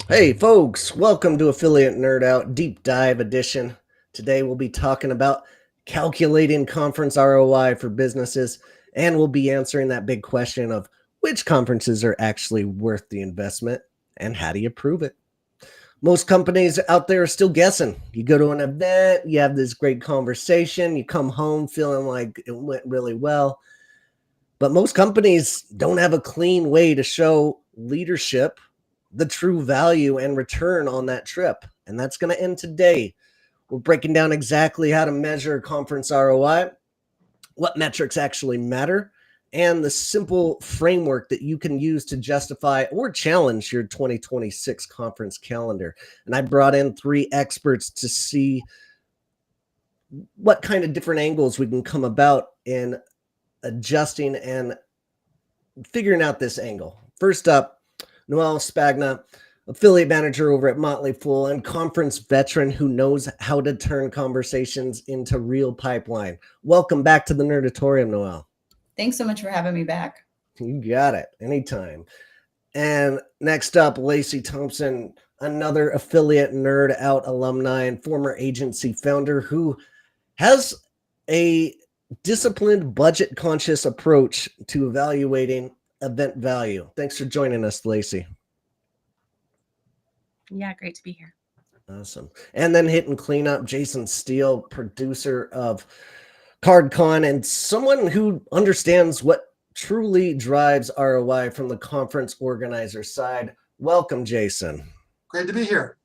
Hey folks, welcome to Affiliate Nerd Out Deep Dive Edition. Today we'll be talking about calculating conference ROI for businesses, and we'll be answering that big question of which conferences are actually worth the investment and how do you prove it. Most companies out there are still guessing. You go to an event, you have this great conversation, you come home feeling like it went really well. But most companies don't have a clean way to show leadership the true value and return on that trip. And that's going to end today. We're breaking down exactly how to measure conference ROI, what metrics actually matter, and the simple framework that you can use to justify or challenge your 2026 conference calendar. And I brought in 3 experts to see what kind of different angles we can come about in adjusting and figuring out this angle. First up, Noel Spagna, affiliate manager over at Motley Fool and conference veteran who knows how to turn conversations into real pipeline. Welcome back to the Nerdatorium, Noel. Thanks so much for having me back. You got it. Anytime. And next up, Lacey Thompson, another affiliate nerd out alumni and former agency founder who has a disciplined, budget conscious approach to evaluating event value. Thanks for joining us, Lacey. Yeah, great to be here. Awesome. And then hitting cleanup, Jason Steele, producer of CardCon and someone who understands what truly drives ROI from the conference organizer side. Welcome, Jason. Great to be here.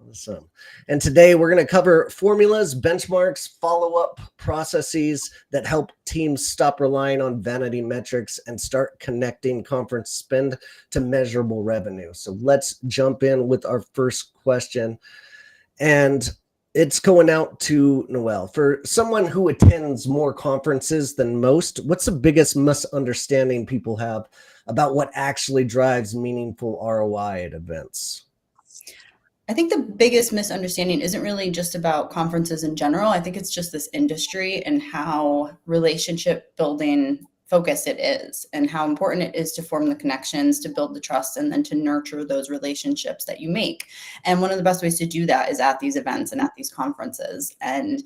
Awesome. And today we're going to cover formulas, benchmarks, follow-up processes that help teams stop relying on vanity metrics and start connecting conference spend to measurable revenue. So let's jump in with our first question. And it's going out to Noel. For someone who attends more conferences than most, what's the biggest misunderstanding people have about what actually drives meaningful ROI at events? I think the biggest misunderstanding isn't really just about conferences in general. I think it's just this industry and how relationship building focused it is and how important it is to form the connections, to build the trust, and then to nurture those relationships that you make. And one of the best ways to do that is at these events and at these conferences. And,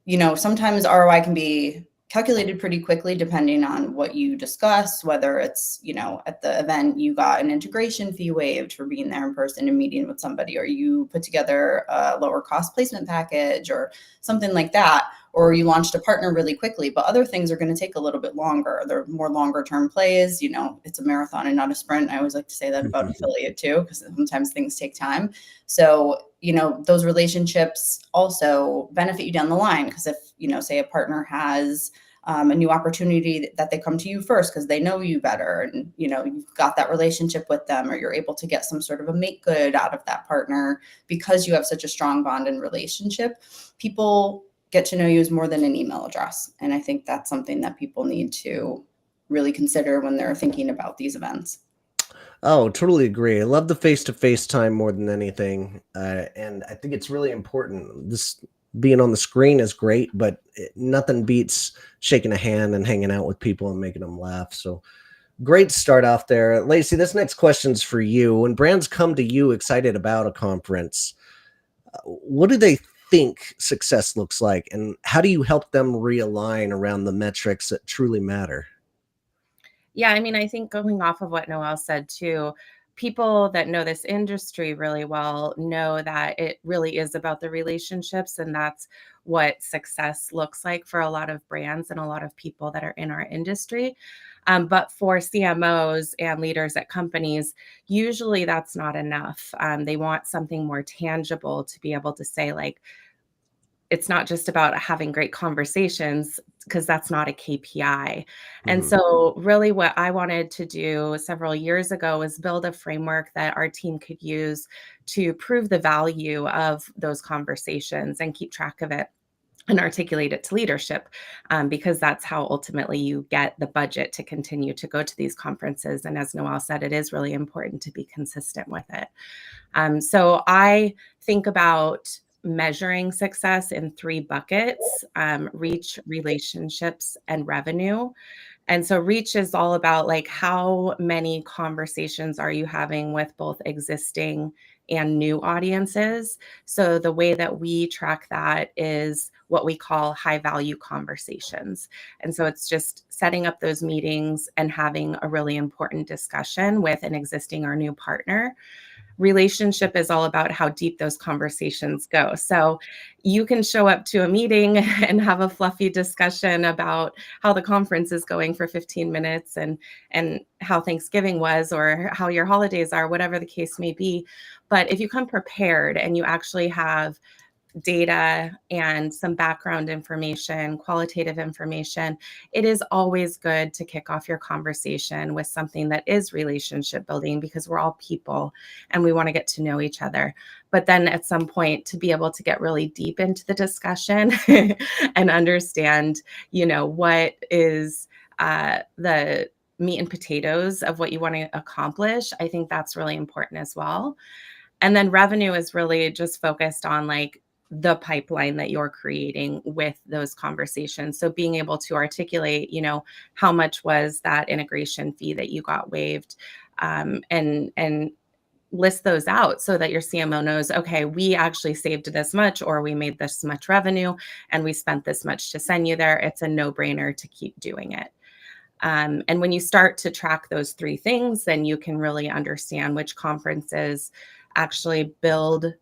you know, sometimes ROI can be calculated pretty quickly depending on what you discuss, whether it's, you know, at the event you got an integration fee waived for being there in person and meeting with somebody, or you put together a lower cost placement package or something like that, or you launched a partner really quickly. But other things are going to take a little bit longer. They're more longer term plays. You know, it's a marathon and not a sprint. I always like to say that about affiliate too, because sometimes things take time. So, you know, those relationships also benefit you down the line, because if, you know, say a partner has a new opportunity that they come to you first because they know you better and, you know, you've got that relationship with them, or you're able to get some sort of a make good out of that partner because you have such a strong bond and relationship, people get to know you as more than an email address. And I think that's something that people need to really consider when they're thinking about these events. Oh, totally agree. I love the face-to-face time more than anything. And I think it's really important. This being on the screen is great, but nothing beats shaking a hand and hanging out with people and making them laugh. So great start off there. Lacey, this next question's for you. When brands come to you excited about a conference, what do they think success looks like? And how do you help them realign around the metrics that truly matter? Yeah, I mean, I think going off of what Noel said too, people that know this industry really well know that it really is about the relationships, and that's what success looks like for a lot of brands and a lot of people that are in our industry. But for CMOs and leaders at companies, usually that's not enough. They want something more tangible to be able to say, like, it's not just about having great conversations, because that's not a KPI. And so really what I wanted to do several years ago was build a framework that our team could use to prove the value of those conversations and keep track of it and articulate it to leadership, because that's how ultimately you get the budget to continue to go to these conferences. And as Noel said, it is really important to be consistent with it. So I think about measuring success in 3 buckets: reach, relationships, and revenue. And so reach is all about, like, how many conversations are you having with both existing and new audiences. So the way that we track that is what we call high value conversations. And so it's just setting up those meetings and having a really important discussion with an existing or new partner. Relationship is all about how deep those conversations go. So you can show up to a meeting and have a fluffy discussion about how the conference is going for 15 minutes and how Thanksgiving was or how your holidays are, whatever the case may be. But if you come prepared and you actually have data and some background information, qualitative information, it is always good to kick off your conversation with something that is relationship building, because we're all people and we want to get to know each other. But then at some point to be able to get really deep into the discussion and understand, what is the meat and potatoes of what you want to accomplish, I think that's really important as well. And then revenue is really just focused on like the pipeline that you're creating with those conversations. So being able to articulate, how much was that integration fee that you got waived, and list those out so that your CMO knows, okay, we actually saved this much, or we made this much revenue and we spent this much to send you there. It's a no-brainer to keep doing it. And when you start to track those three things, then you can really understand which conferences actually build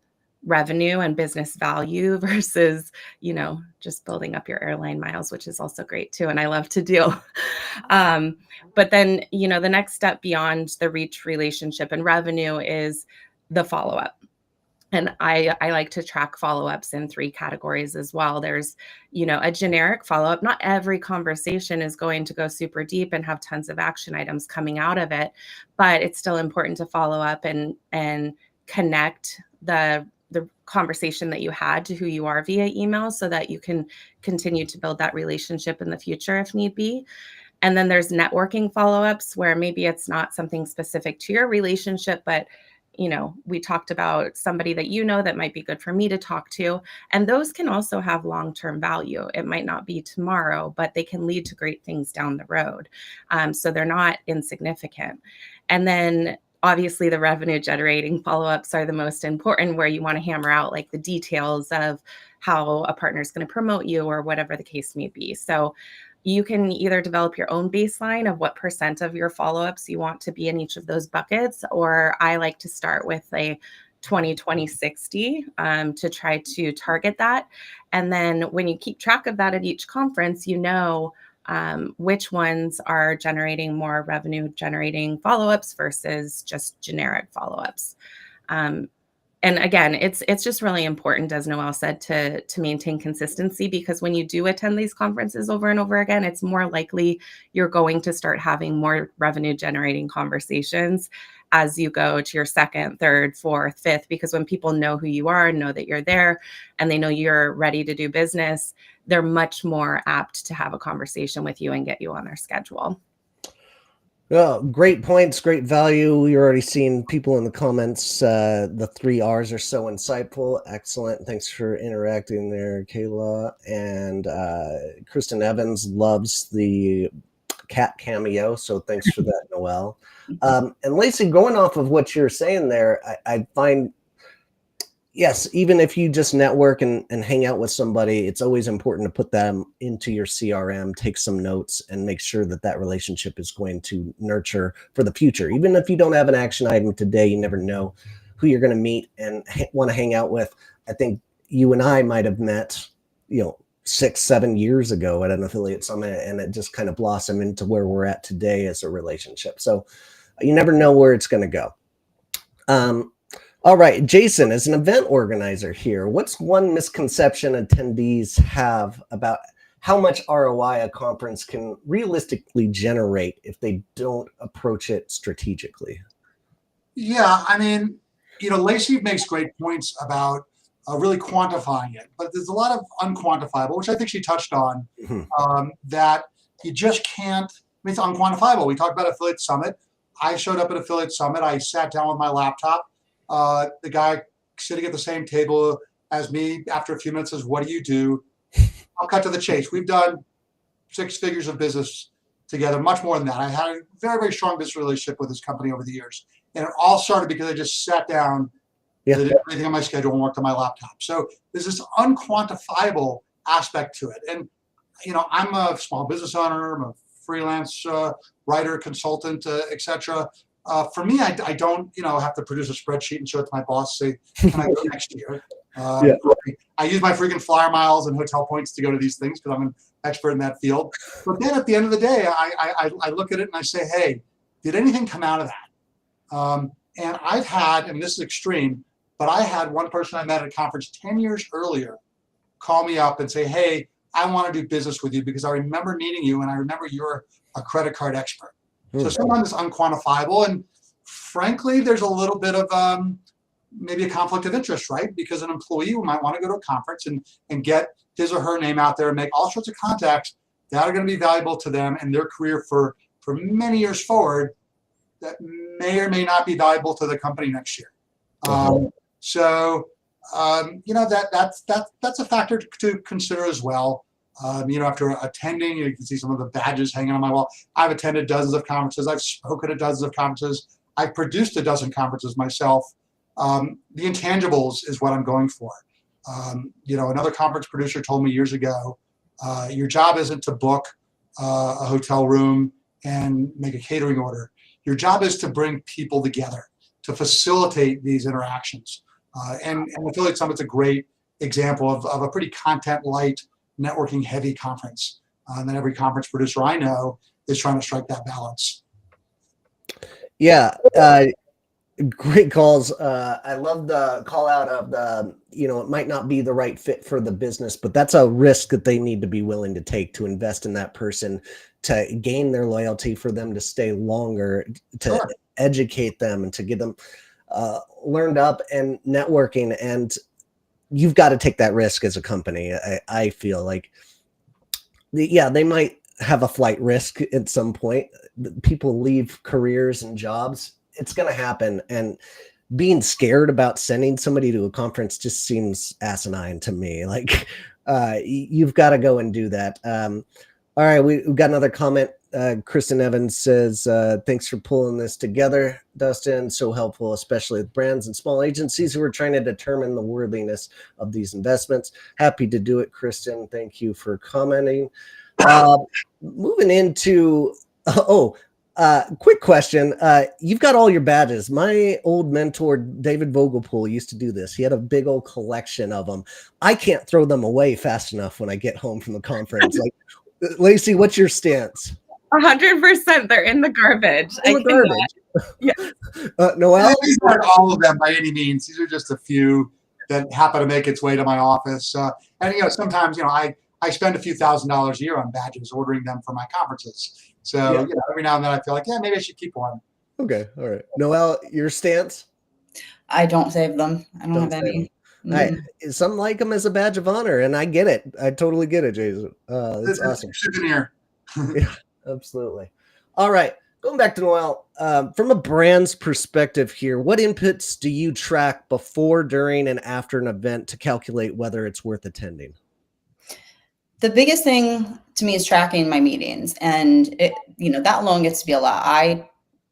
revenue and business value versus, just building up your airline miles, which is also great too. And I love to do. But then, the next step beyond the reach, relationship, and revenue is the follow-up. And I like to track follow-ups in three categories as well. There's, a generic follow-up. Not every conversation is going to go super deep and have tons of action items coming out of it, but it's still important to follow up and connect the conversation that you had to who you are via email so that you can continue to build that relationship in the future if need be. And then there's networking follow-ups where maybe it's not something specific to your relationship, but we talked about somebody that that might be good for me to talk to. And those can also have long-term value. It might not be tomorrow, but they can lead to great things down the road. So they're not insignificant. And then obviously the revenue generating follow-ups are the most important, where you want to hammer out like the details of how a partner is going to promote you or whatever the case may be. So you can either develop your own baseline of what % of your follow-ups you want to be in each of those buckets, or I like to start with a 20-20-60 to try to target that. And then when you keep track of that at each conference, which ones are generating more revenue generating follow-ups versus just generic follow-ups. And again, it's just really important, as Noelle said, to maintain consistency, because when you do attend these conferences over and over again, it's more likely you're going to start having more revenue generating conversations as you go to your second, third, fourth, fifth, because when people know who you are and know that you're there and they know you're ready to do business, they're much more apt to have a conversation with you and get you on their schedule. Well, great points, great value. We already seen people in the comments. The 3 R's are so insightful. Excellent. Thanks for interacting there, Kayla. And Kristen Evans loves the cat cameo. So thanks for that, Noelle. And Lacey, going off of what you're saying there, I find, yes, even if you just network and hang out with somebody, it's always important to put them into your CRM, take some notes, and make sure that that relationship is going to nurture for the future. Even if you don't have an action item today, you never know who you're going to meet and want to hang out with. I think you and I might have met, 6-7 years ago at an affiliate summit, and it just kind of blossomed into where we're at today as a relationship. So you never know where it's going to go. All right, Jason, as an event organizer here, what's one misconception attendees have about how much ROI a conference can realistically generate if they don't approach it strategically? Yeah, I mean, Lacey makes great points about really quantifying it, but there's a lot of unquantifiable, which I think she touched on, that you just can't. It's unquantifiable. We talked about Affiliate Summit. I showed up at Affiliate Summit. I sat down with my laptop. The guy sitting at the same table as me after a few minutes says, "What do you do?" I'll cut to the chase. We've done 6 figures of business together, much more than that. I had a very, very strong business relationship with this company over the years. And it all started because I just sat down Yeah. Did everything on my schedule and worked on my laptop. So there's this unquantifiable aspect to it. And, I'm a small business owner, I'm a freelance writer, consultant, etc. For me, I don't, have to produce a spreadsheet and show it to my boss, say, can I go next year? Yeah. I use my freaking flyer miles and hotel points to go to these things because I'm an expert in that field. But then at the end of the day, I look at it and I say, hey, did anything come out of that? And I've had, and this is extreme, but I had one person I met at a conference 10 years earlier call me up and say, hey, I want to do business with you because I remember meeting you and I remember you're a credit card expert. So sometimes it's unquantifiable. And frankly, there's a little bit of maybe a conflict of interest, right? Because an employee might want to go to a conference and get his or her name out there and make all sorts of contacts that are going to be valuable to them and their career for many years forward that may or may not be valuable to the company next year. So that's a factor to consider as well. After attending, you can see some of the badges hanging on my wall. I've attended dozens of conferences. I've spoken at dozens of conferences. I've produced a dozen conferences myself. The intangibles is what I'm going for. Another conference producer told me years ago, your job isn't to book a hotel room and make a catering order. Your job is to bring people together, to facilitate these interactions. And Affiliate Summit's a great example of a pretty content-light, networking-heavy conference. And then every conference producer I know is trying to strike that balance. Yeah, great calls. I love the call out of the, it might not be the right fit for the business, but that's a risk that they need to be willing to take to invest in that person, to gain their loyalty, for them to stay longer, to educate them and to get them learned up and networking. And you've got to take that risk as a company. I feel like, they might have a flight risk at some point. People leave careers and jobs. It's going to happen. And being scared about sending somebody to a conference just seems asinine to me. Like, you've got to go and do that. All right, we've got another comment. Kristen Evans says, thanks for pulling this together, Dustin. So helpful, especially with brands and small agencies who are trying to determine the worthiness of these investments. Happy to do it, Kristen. Thank you for commenting. Moving into, quick question. You've got all your badges. My old mentor, David Vogelpool, used to do this. He had a big old collection of them. I can't throw them away fast enough when I get home from the conference. Like, Lacey, what's your stance? 100%. They're in the garbage. Yeah. Noelle? These aren't all of them by any means. These are just a few that happen to make its way to my office. And sometimes I spend a few $1,000s a year on badges, ordering them for my conferences. So every now and then I feel like, maybe I should keep one. Okay, all right. Noelle, your stance? I don't save them. I don't have any. Some like them as a badge of honor, and I get it. I totally get it, Jason. That's awesome. Souvenir. Yeah, absolutely. All right, going back to Noelle. From a brand's perspective here, what inputs do you track before, during, and after an event to calculate whether it's worth attending? The biggest thing to me is tracking my meetings, and that alone gets to be a lot.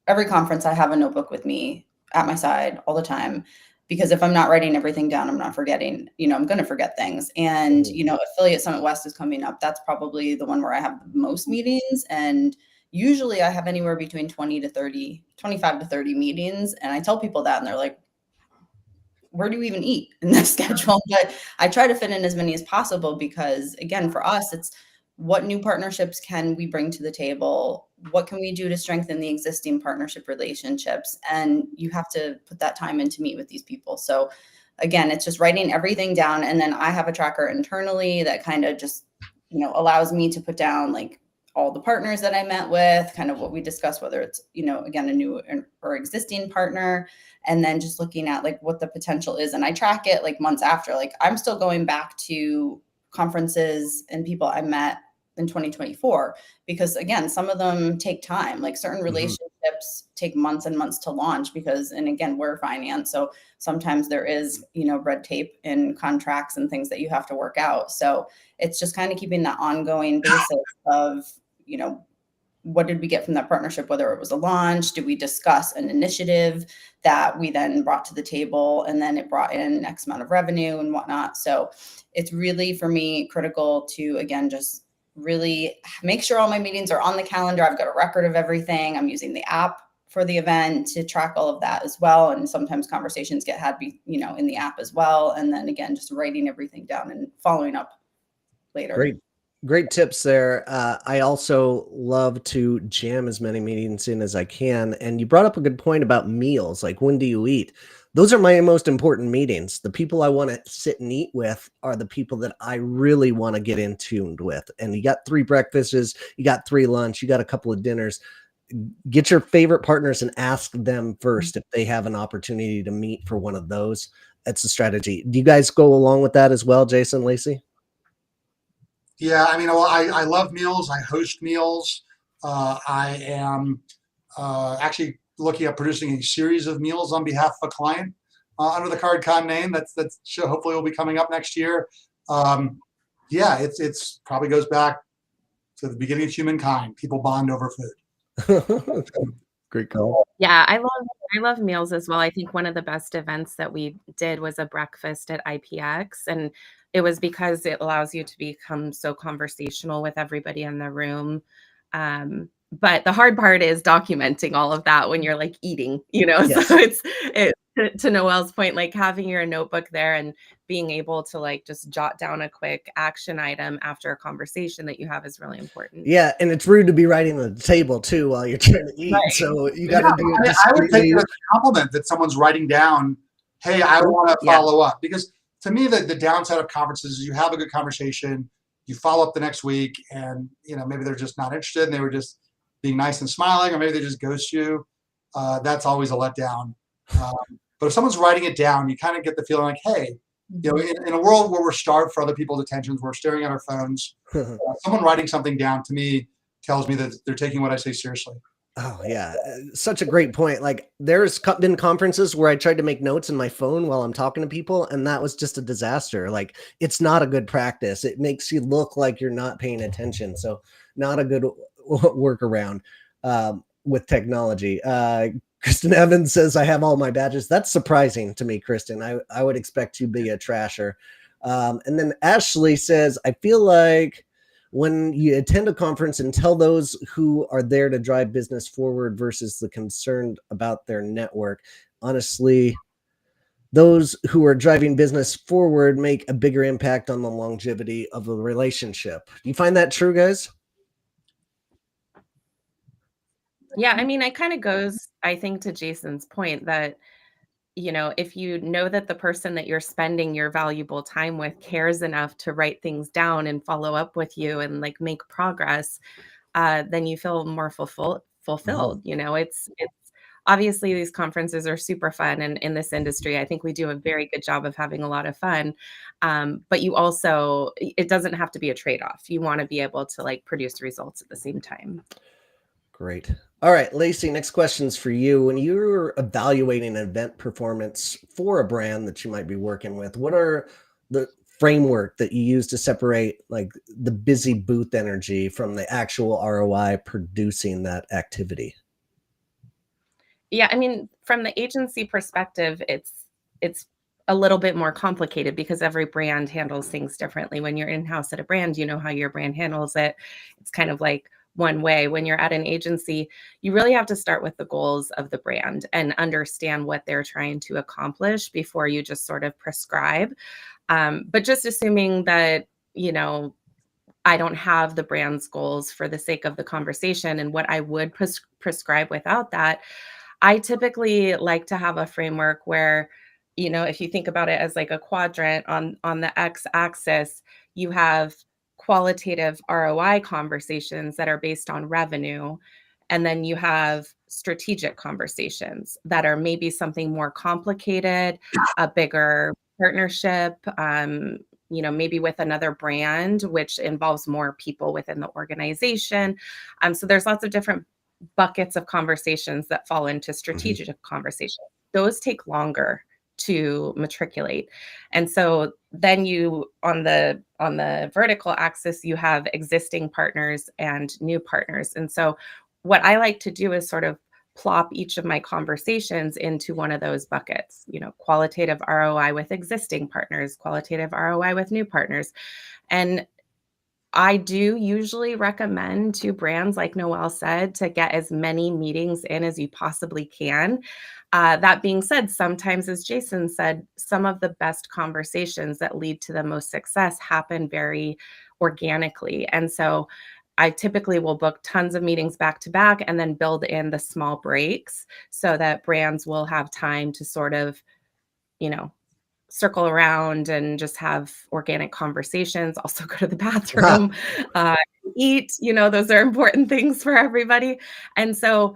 Every conference I have a notebook with me at my side all the time, because if I'm not writing everything down, I'm not forgetting, I'm going to forget things. And, Affiliate Summit West is coming up. That's probably the one where I have the most meetings. And usually I have anywhere between 25 to 30 meetings. And I tell people that, and they're like, where do you even eat in that schedule? But I try to fit in as many as possible, because again, for us, it's what new partnerships can we bring to the table? What can we do to strengthen the existing partnership relationships? And you have to put that time in to meet with these people. So again, it's just writing everything down. And then I have a tracker internally that kind of just, allows me to put down like all the partners that I met with, kind of what we discussed, whether it's, again, a new or existing partner, and then just looking at like what the potential is. And I track it like months after. Like, I'm still going back to conferences and people I met in 2024, because again, some of them take time. Like, certain relationships take months and months to launch, and again, we're finance. So sometimes there is, red tape in contracts and things that you have to work out. So it's just kind of keeping that ongoing basis of, what did we get from that partnership, whether it was a launch, did we discuss an initiative that we then brought to the table, and then it brought in X amount of revenue and whatnot. So it's really, for me, critical to, again, just really make sure all my meetings are on the calendar. I've got a record of everything. I'm using the app for the event to track all of that as well. And sometimes conversations get had, in the app as well. And then again, just writing everything down and following up later. Great tips there. I also love to jam as many meetings in as I can. And you brought up a good point about meals. Like, when do you eat? Those are my most important meetings. The people I want to sit and eat with are the people that I really want to get in tuned with. And you got 3 breakfasts, you got 3 lunch, you got a couple of dinners. Get your favorite partners and ask them first if they have an opportunity to meet for one of those. That's a strategy. Do you guys go along with that as well, Jason, Lacey? Yeah, I mean, well, I love meals. I host meals. I am actually looking at producing a series of meals on behalf of a client under the CardCon name. That's hopefully will be coming up next year. Yeah, it's probably goes back to the beginning of humankind. People bond over food. Great call. Yeah, I love meals as well. I think one of the best events that we did was a breakfast at IPX, and it was because it allows you to become so conversational with everybody in the room. But the hard part is documenting all of that when you're like eating, Yes. So to Noelle's point, like having your notebook there and being able to like just jot down a quick action item after a conversation that you have is really important. Yeah, and it's rude to be writing on the table too while you're trying to eat. Right. So you got to do it. I would take it as a compliment that someone's writing down, hey, I want to follow up. Because to me, the downside of conferences is you have a good conversation, you follow up the next week, and maybe they're just not interested and they were just being nice and smiling, or maybe they just ghost you. That's always a letdown. But if someone's writing it down, you kind of get the feeling like, hey, in a world where we're starved for other people's attentions, we're staring at our phones. Someone writing something down to me tells me that they're taking what I say seriously. Oh yeah, such a great point. Like, there's been conferences where I tried to make notes in my phone while I'm talking to people, and that was just a disaster. Like, it's not a good practice. It makes you look like you're not paying attention. So not a good workaround with technology. Kristen Evans says, I have all my badges. That's surprising to me, Kristen. I would expect you to be a trasher. And then Ashley says, I feel like when you attend a conference and tell those who are there to drive business forward versus the concerned about their network, honestly, those who are driving business forward make a bigger impact on the longevity of the relationship. Do you find that true, guys? Yeah, I mean, it kind of goes, I think, to Jason's point that, if you know that the person that you're spending your valuable time with cares enough to write things down and follow up with you and like make progress, then you feel more fulfilled. It's obviously these conferences are super fun, and in this industry, I think we do a very good job of having a lot of fun. But you also, it doesn't have to be a trade-off. You want to be able to like produce results at the same time. Great. All right, Lacey, next question's for you. When you're evaluating an event performance for a brand that you might be working with, what are the framework that you use to separate like the busy booth energy from the actual ROI producing that activity? Yeah, I mean, from the agency perspective, it's a little bit more complicated because every brand handles things differently. When you're in-house at a brand, you know how your brand handles it. It's kind of like one way. When you're at an agency, you really have to start with the goals of the brand and understand what they're trying to accomplish before you just sort of prescribe. But just assuming that, I don't have the brand's goals for the sake of the conversation and what I would prescribe without that, I typically like to have a framework where, if you think about it as like a quadrant on the x-axis, you have qualitative ROI conversations that are based on revenue. And then you have strategic conversations that are maybe something more complicated, a bigger partnership, maybe with another brand, which involves more people within the organization. So there's lots of different buckets of conversations that fall into strategic conversations. Those take longer to matriculate. And so then you on the vertical axis, you have existing partners and new partners. And so what I like to do is sort of plop each of my conversations into one of those buckets, qualitative ROI with existing partners, qualitative ROI with new partners. And I do usually recommend to brands, like Noelle said, to get as many meetings in as you possibly can. That being said, sometimes, as Jason said, some of the best conversations that lead to the most success happen very organically. And so I typically will book tons of meetings back to back and then build in the small breaks so that brands will have time to sort of, circle around and just have organic conversations, also go to the bathroom, eat, those are important things for everybody. And so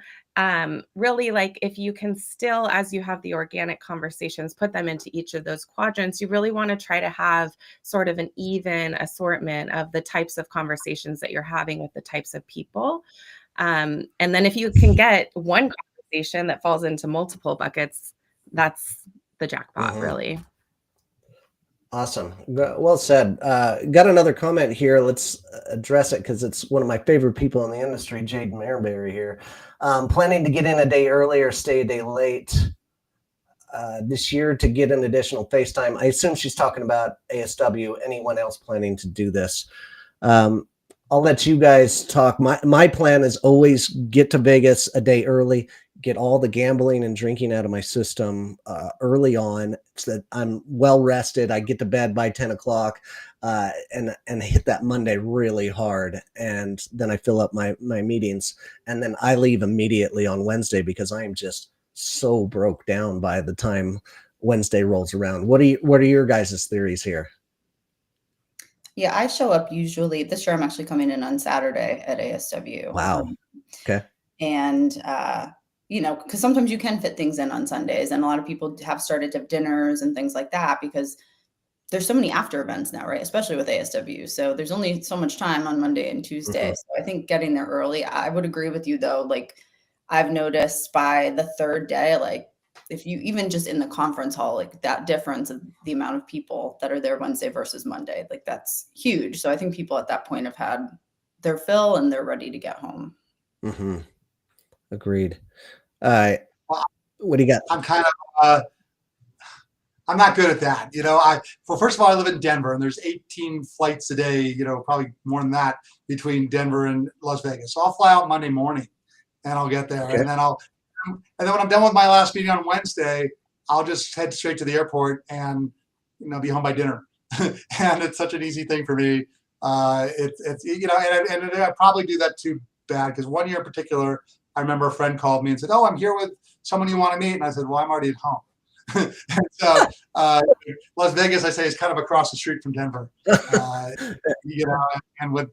really, like, if you can still, as you have the organic conversations, put them into each of those quadrants, you really want to try to have sort of an even assortment of the types of conversations that you're having with the types of people. And then if you can get one conversation that falls into multiple buckets, that's the jackpot, really. Awesome. Well said. Got another comment here. Let's address it because it's one of my favorite people in the industry, Jade Mareberry here. Planning to get in a day early or stay a day late this year to get an additional FaceTime. I assume she's talking about ASW. Anyone else planning to do this? I'll let you guys talk. My plan is always get to Vegas a day early, get all the gambling and drinking out of my system early on so that I'm well rested. I get to bed by 10 o'clock and hit that Monday really hard. And then I fill up my meetings, and then I leave immediately on Wednesday because I am just so broke down by the time Wednesday rolls around. What are your guys' theories here? Yeah, I show up usually. This year I'm actually coming in on Saturday at ASW. Wow. Okay. And because sometimes you can fit things in on Sundays, and a lot of people have started to have dinners and things like that because there's so many after events now, right? Especially with ASW. So there's only so much time on Monday and Tuesday. So I think getting there early, I would agree with you though. Like, I've noticed by the third day, like, if you even just in the conference hall, like that difference of the amount of people that are there Wednesday versus Monday, like that's huge. So I think people at that point have had their fill and they're ready to get home. Mm-hmm. Agreed. What do you got? I'm kind of, I'm not good at that. First of all, I live in Denver and there's 18 flights a day, probably more than that between Denver and Las Vegas. So I'll fly out Monday morning and I'll get there. Okay. And then when I'm done with my last meeting on Wednesday, I'll just head straight to the airport and, be home by dinner. And it's such an easy thing for me. And I probably do that too bad because one year in particular, I remember a friend called me and said, "Oh, I'm here with someone you want to meet." And I said, "Well, I'm already at home." And so Las Vegas, I say, is kind of across the street from Denver. And with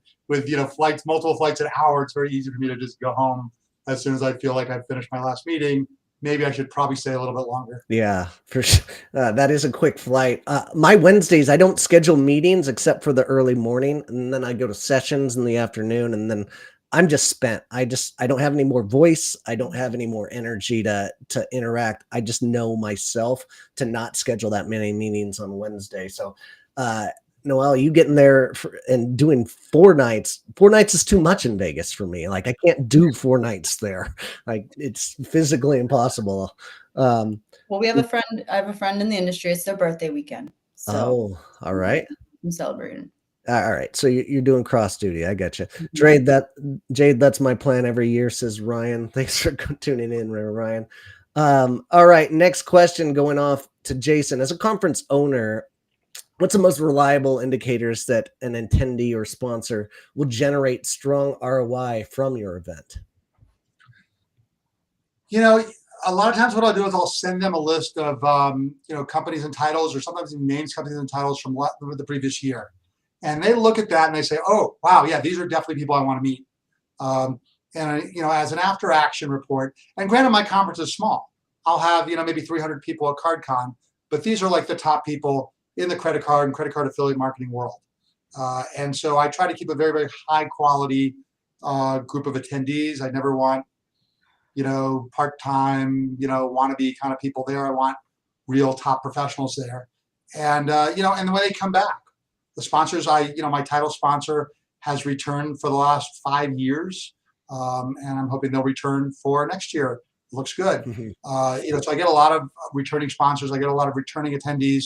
flights, multiple flights an hour, it's very easy for me to just go home as soon as I feel like I've finished my last meeting. Maybe I should probably stay a little bit longer. Yeah, for sure. That is a quick flight. My Wednesdays, I don't schedule meetings except for the early morning, and then I go to sessions in the afternoon, and then I'm just spent. I don't have any more voice. I don't have any more energy to interact. I just know myself to not schedule that many meetings on Wednesday. So, Noelle, you getting there and doing 4 nights. 4 nights is too much in Vegas for me. Like, I can't do 4 nights there. Like, it's physically impossible. Well, I have a friend in the industry. It's their birthday weekend. So all right. I'm celebrating. All right. So you're doing cross duty. I got you. Jade, that's my plan every year, says Ryan. Thanks for tuning in, Ryan. All right. Next question, going off to Jason. As a conference owner, what's the most reliable indicators that an attendee or sponsor will generate strong ROI from your event? A lot of times what I'll do is I'll send them a list of, companies and titles, or sometimes even names, companies and titles from the previous year. And they look at that and they say, "Oh, wow, yeah, these are definitely people I want to meet." As an after action report, and granted, my conference is small. I'll have, maybe 300 people at CardCon, but these are like the top people in the credit card and credit card affiliate marketing world. And so I try to keep a very, very high quality group of attendees. I never want, part-time, wannabe kind of people there. I want real top professionals there. And, and when they come back, the sponsors, my title sponsor has returned for the last 5 years. And I'm hoping they'll return for next year. It looks good. So I get a lot of returning sponsors. I get a lot of returning attendees.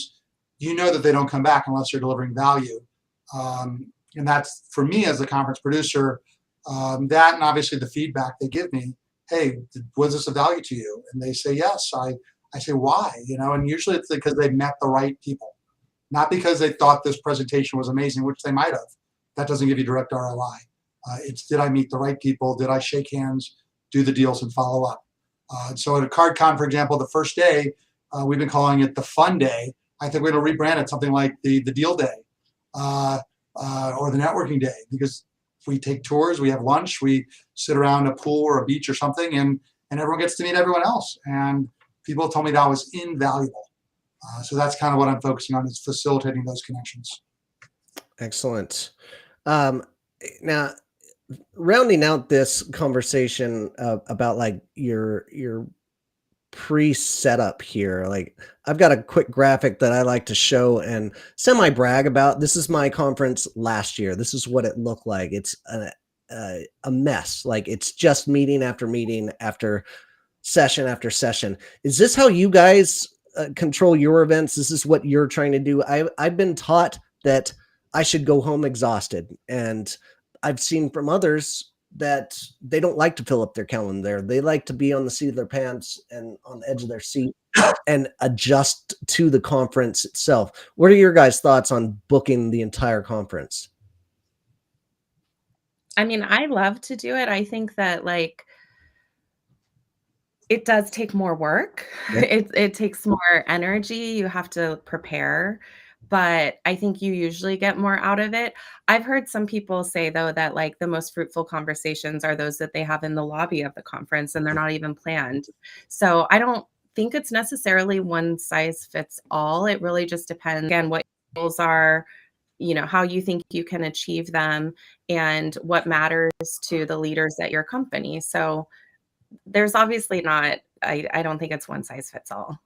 That they don't come back unless they're delivering value. And that's, for me as the conference producer, that and obviously the feedback they give me. Hey, was this of value to you? And they say yes. I say, why? And usually it's because they met the right people, not because they thought this presentation was amazing, which they might have. That doesn't give you direct ROI. It's, did I meet the right people? Did I shake hands, do the deals, and follow up? So at a CardCon, for example, the first day, we've been calling it the fun day. I think we're going to rebrand it something like the deal day or the networking day, because we take tours, we have lunch, we sit around a pool or a beach or something, and everyone gets to meet everyone else. And people told me that was invaluable. So that's kind of what I'm focusing on, is facilitating those connections. Excellent. Now, rounding out this conversation about like your pre-setup here, like I've got a quick graphic that I like to show and semi-brag about. This is my conference last year. This is what it looked like. It's a mess. Like, it's just meeting after meeting after session after session. Is this how you guys control your events? This is what you're trying to do? I've been taught that I should go home exhausted, and I've seen from others that they don't like to fill up their calendar. They like to be on the seat of their pants and on the edge of their seat and adjust to the conference itself. What are your guys' thoughts on booking the entire conference? I mean, I love to do it. I think that, like, it does take more work. Yeah. It takes more energy. You have to prepare, but I think you usually get more out of it. I've heard some people say, though, that like the most fruitful conversations are those that they have in the lobby of the conference, and they're not even planned. So I don't think it's necessarily one size fits all. It really just depends, again, what your goals are, how you think you can achieve them, and what matters to the leaders at your company. So there's obviously not, I don't think it's one size fits all.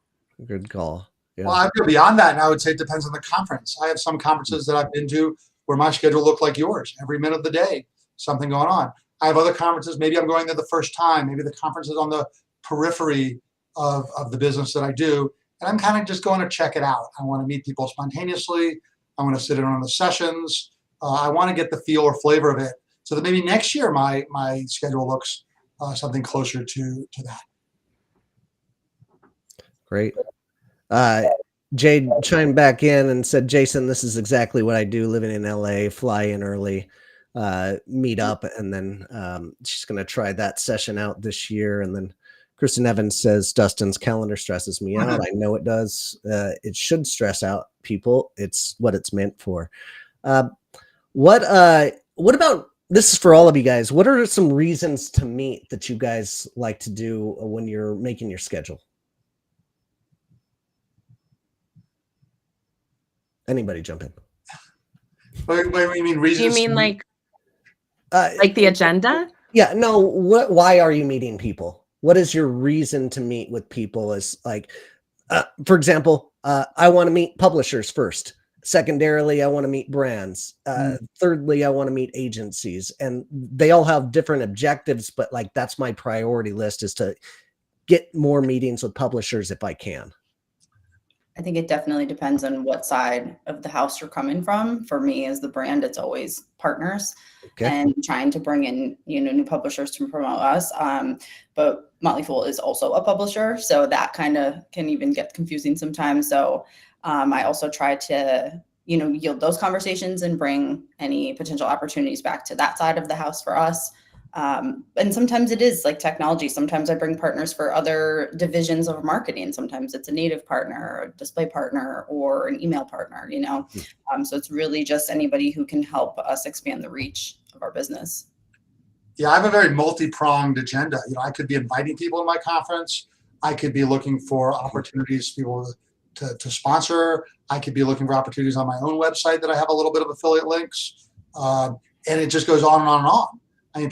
Good call. Yeah. Well, I go beyond that, and I would say it depends on the conference. I have some conferences that I've been to where my schedule looked like yours. Every minute of the day, something going on. I have other conferences, maybe I'm going there the first time. Maybe the conference is on the periphery of the business that I do, and I'm kind of just going to check it out. I want to meet people spontaneously. I want to sit in on the sessions. I want to get the feel or flavor of it, so that maybe next year my schedule looks something closer to that. Great. Jade chimed back in and said, Jason, this is exactly what I do living in LA, fly in early, meet up, and then she's going to try that session out this year. And then Kristen Evans says, Dustin's calendar stresses me out. I know it does. It should stress out people. It's what it's meant for. What about, this is for all of you guys, what are some reasons to meet that you guys like to do when you're making your schedule? Anybody jump in? What do you mean reasons? You mean like the agenda? Yeah, no. Why are you meeting people? What is your reason to meet with people? Is like, for example, I want to meet publishers first. Secondarily, I want to meet brands. Thirdly, I want to meet agencies, and they all have different objectives. But like, that's my priority list, is to get more meetings with publishers if I can. I think it definitely depends on what side of the house you're coming from. For me, as the brand, it's always partners and trying to bring in, new publishers to promote us. But Motley Fool is also a publisher, so that kind of can even get confusing sometimes. So I also try to, yield those conversations and bring any potential opportunities back to that side of the house for us. And sometimes it is like technology. Sometimes I bring partners for other divisions of marketing. Sometimes it's a native partner, or a display partner, or an email partner, so it's really just anybody who can help us expand the reach of our business. Yeah, I have a very multi-pronged agenda. I could be inviting people to my conference. I could be looking for opportunities for people to sponsor. I could be looking for opportunities on my own website that I have a little bit of affiliate links. And it just goes on and on and on. I mean,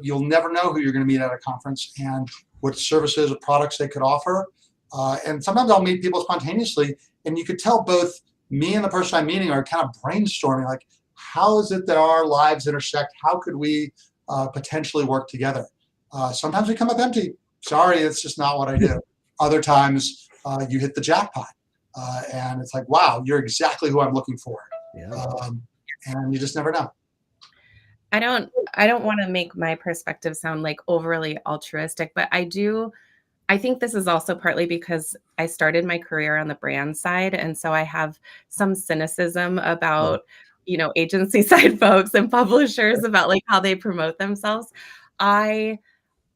you'll never know who you're going to meet at a conference and what services or products they could offer. And sometimes I'll meet people spontaneously, and you could tell both me and the person I'm meeting are kind of brainstorming, like, how is it that our lives intersect? How could we potentially work together? Sometimes we come up empty. Sorry, it's just not what I do. Other times you hit the jackpot, and it's like, wow, you're exactly who I'm looking for. Yeah. And you just never know. I don't want to make my perspective sound like overly altruistic, but I think this is also partly because I started my career on the brand side. And so I have some cynicism about, agency side folks and publishers about like how they promote themselves. I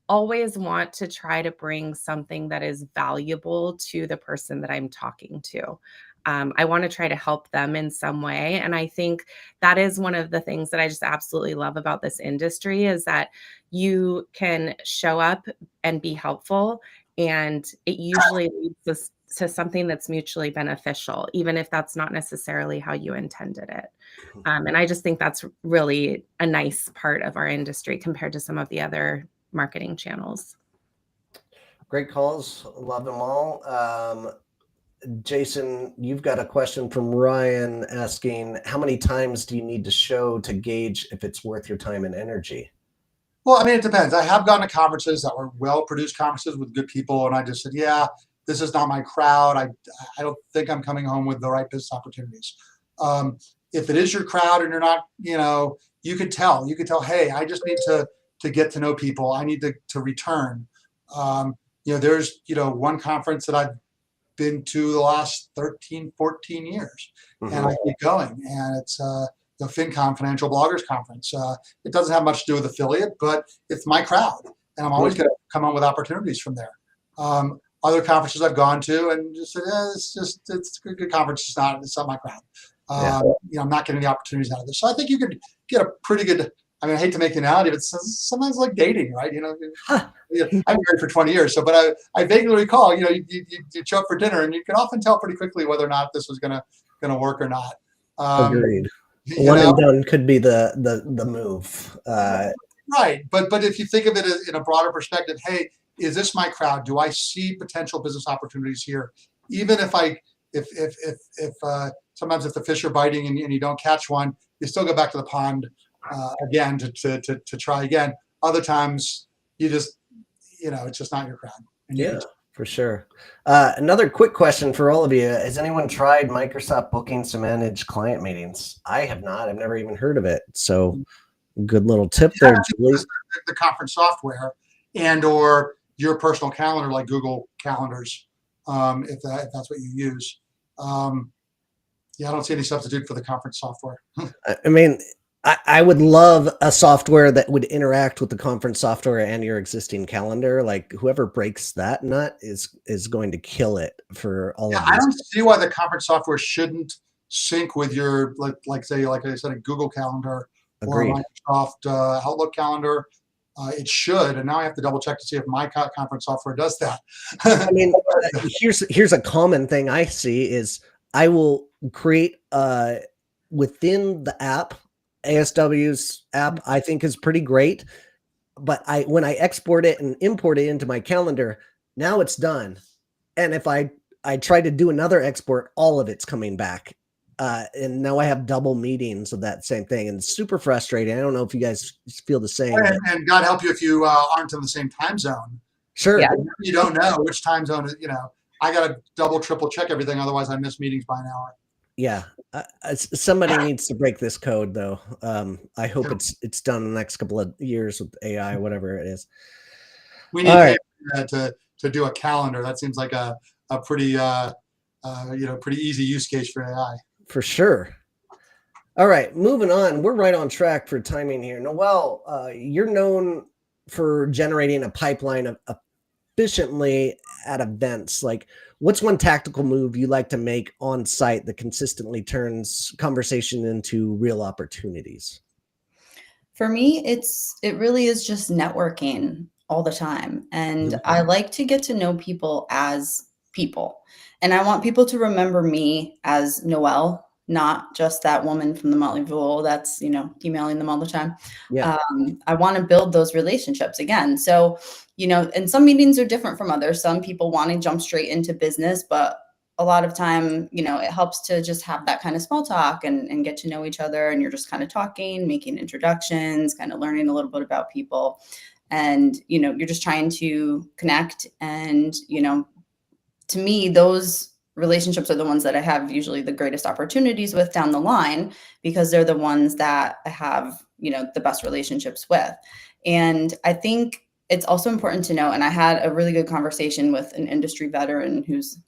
always want to try to bring something that is valuable to the person that I'm talking to. I want to try to help them in some way. And I think that is one of the things that I just absolutely love about this industry is that you can show up and be helpful. And it usually leads us to something that's mutually beneficial, even if that's not necessarily how you intended it. And I just think that's really a nice part of our industry compared to some of the other marketing channels. Great calls. Love them all. Jason, you've got a question from Ryan asking, how many times do you need to show to gauge if it's worth your time and energy? Well, I mean, it depends. I have gone to conferences that were well-produced conferences with good people, and I just said, yeah, this is not my crowd. I don't think I'm coming home with the right business opportunities. If it is your crowd and you're not, you could tell. You could tell, hey, I just need to get to know people. I need to return. There's, one conference that I've been to the last 13, 14 years, and I keep going. And it's the FinCon Financial Bloggers Conference. It doesn't have much to do with affiliate, but it's my crowd, and I'm always going to come on with opportunities from there. Other conferences I've gone to and just said, it's a good conference. It's not my crowd. I'm not getting the opportunities out of this. So I think you could get a pretty good, I hate to make an analogy, but sometimes like dating, right? I've been married for 20 years. So, but I vaguely recall, you show up for dinner and you can often tell pretty quickly whether or not this was going to work or not. Agreed. One and done could be the move. Right. But if you think of it in a broader perspective, hey, is this my crowd? Do I see potential business opportunities here? Even if sometimes if the fish are biting and you don't catch one, you still go back to the pond again to try again. Other times you just, it's just not your crowd. Yeah, for sure. Another quick question for all of you. Has anyone tried Microsoft Bookings to manage client meetings? I have not. I've never even heard of it. So good little tip there, Julie. The conference software and or your personal calendar like Google Calendars, if that's what you use. I don't see any substitute for the conference software. I would love a software that would interact with the conference software and your existing calendar. Like whoever breaks that nut is going to kill it for all of these. I don't see why the conference software shouldn't sync with your, like I said, a Google Calendar or a Microsoft Outlook calendar. It should, and now I have to double check to see if my conference software does that. Here's a common thing I see is I will create within the app. ASW's app I think is pretty great, but when I export it and import it into my calendar, now it's done. And if I try to do another export, all of it's coming back. And now I have double meetings of that same thing, and it's super frustrating. I don't know if you guys feel the same. And God help you if you aren't in the same time zone. Sure. Yeah. You don't know which time zone is, I got to double, triple check everything. Otherwise I miss meetings by an hour. Yeah. Somebody needs to break this code though. I hope it's done in the next couple of years with AI, whatever it is. We need to do a calendar. That seems like a pretty, pretty easy use case for AI. For sure. All right, moving on. We're right on track for timing here. Noel, you're known for generating a pipeline of efficiently at events. Like, what's one tactical move you like to make on site that consistently turns conversation into real opportunities? For me, it really is just networking all the time. And I like to get to know people as people. And I want people to remember me as Noel not just that woman from the Motley Fool that's, emailing them all the time. Yeah. I want to build those relationships again. So, and some meetings are different from others. Some people want to jump straight into business, but a lot of time, it helps to just have that kind of small talk and get to know each other. And you're just kind of talking, making introductions, kind of learning a little bit about people. And, you're just trying to connect. And, to me, those relationships are the ones that I have usually the greatest opportunities with down the line, because they're the ones that I have, the best relationships with. And I think it's also important to know, and I had a really good conversation with an industry veteran who's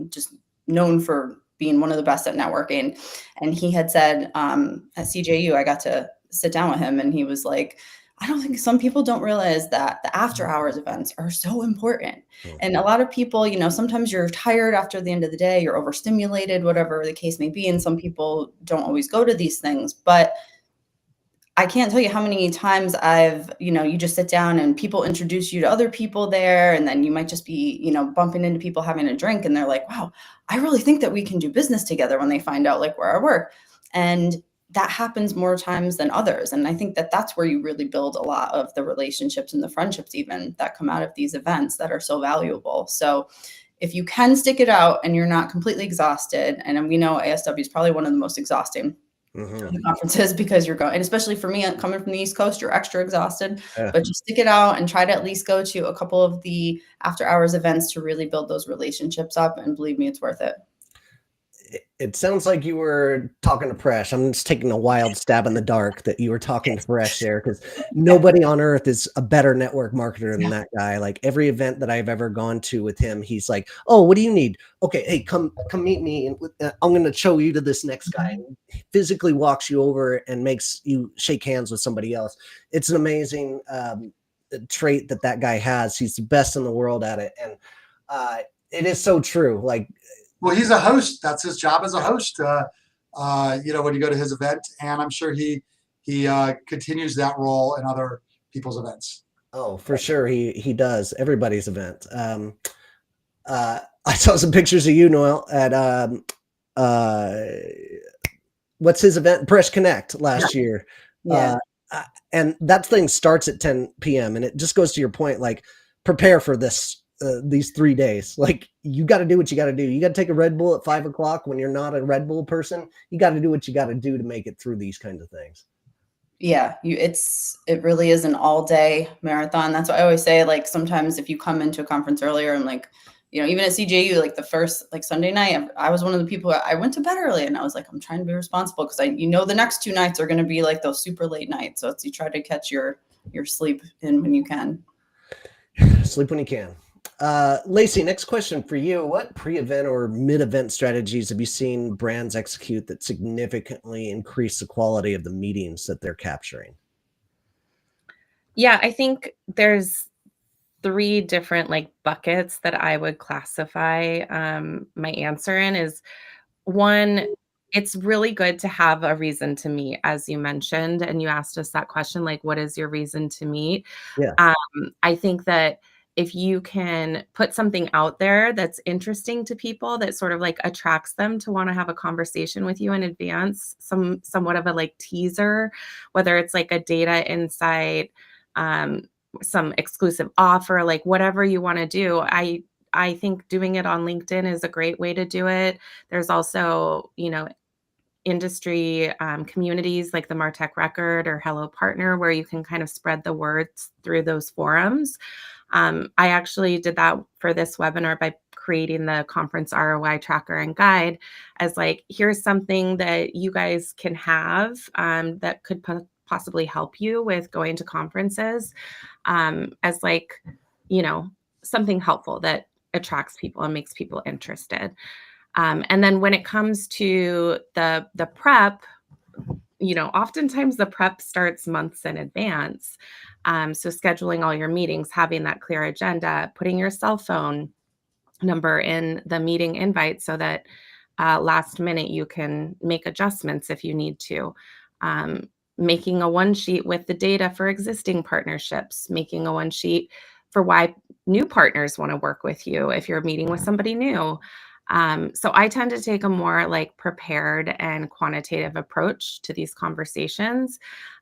just known for being one of the best at networking. And he had said, at CJU, I got to sit down with him, and he was like, I don't think some people don't realize that the after hours events are so important. And a lot of people, sometimes you're tired after the end of the day, you're overstimulated, whatever the case may be. And some people don't always go to these things, but I can't tell you how many times I've, you just sit down and people introduce you to other people there. And then you might just be, bumping into people having a drink, and they're like, wow, I really think that we can do business together, when they find out like where I work. And that happens more times than others. And I think that that's where you really build a lot of the relationships and the friendships even that come out of these events that are so valuable. So if you can stick it out and you're not completely exhausted, and we know ASW is probably one of the most exhausting conferences, because you're going, and especially for me coming from the East Coast, you're extra exhausted, but just stick it out and try to at least go to a couple of the after hours events to really build those relationships up. And believe me, it's worth it. It sounds like you were talking to Presh. I'm just taking a wild stab in the dark that you were talking to Presh there, because nobody on earth is a better network marketer than that guy. Like every event that I've ever gone to with him, he's like, oh, what do you need? Okay, hey, come meet me. And I'm going to show you to this next guy. And he physically walks you over and makes you shake hands with somebody else. It's an amazing trait that guy has. He's the best in the world at it. And it is so true. Like, well, he's a host. That's his job as a host. When you go to his event, and I'm sure he continues that role in other people's events. Oh, for sure, he does everybody's event. I saw some pictures of you, Noel, at what's his event, Presh Connect last year. Yeah. And that thing starts at 10 p.m. and it just goes to your point, like prepare for this. These 3 days, like you got to do what you got to do. You got to take a Red Bull at 5 o'clock when you're not a Red Bull person. You got to do what you got to do to make it through these kinds of things. Yeah, it really is an all day marathon. That's what I always say. Like sometimes if you come into a conference earlier, and like, even at CJU, like the first Sunday night, I was one of the people, I went to bed early, and I was like, I'm trying to be responsible, because the next 2 nights are going to be like those super late nights. So you try to catch your sleep in when you can. Sleep when you can. Lacey, next question for you. What pre-event or mid-event strategies have you seen brands execute that significantly increase the quality of the meetings that they're capturing? Yeah, I think there's 3 different buckets that I would classify my answer in. Is one, it's really good to have a reason to meet, as you mentioned, and you asked us that question, like, what is your reason to meet? Yeah. I think that if you can put something out there that's interesting to people, that sort of attracts them to want to have a conversation with you in advance, somewhat of a teaser, whether it's a data insight, some exclusive offer, whatever you want to do. I think doing it on LinkedIn is a great way to do it. There's also, industry communities like the MarTech Record or Hello Partner, where you can kind of spread the words through those forums. I actually did that for this webinar by creating the conference ROI tracker and guide as here's something that you guys can have that could possibly help you with going to conferences, as something helpful that attracts people and makes people interested. And then when it comes to the prep, oftentimes the prep starts months in advance. So scheduling all your meetings, having that clear agenda, putting your cell phone number in the meeting invite so that last minute you can make adjustments if you need to. Making a one sheet with the data for existing partnerships, making a one sheet for why new partners want to work with you if you're meeting with somebody new. So I tend to take a more like prepared and quantitative approach to these conversations.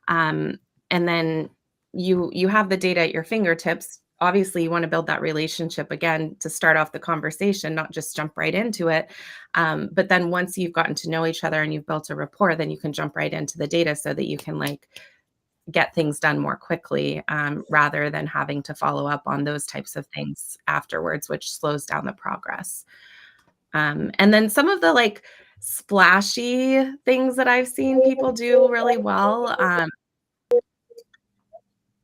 Um, and then you have the data at your fingertips. Obviously, you want to build that relationship again to start off the conversation, not just jump right into it. But then once you've gotten to know each other and you've built a rapport, then you can jump right into the data so that you can like get things done more quickly, rather than having to follow up on those types of things afterwards, which slows down the progress. And then some of the like splashy things that I've seen people do really well.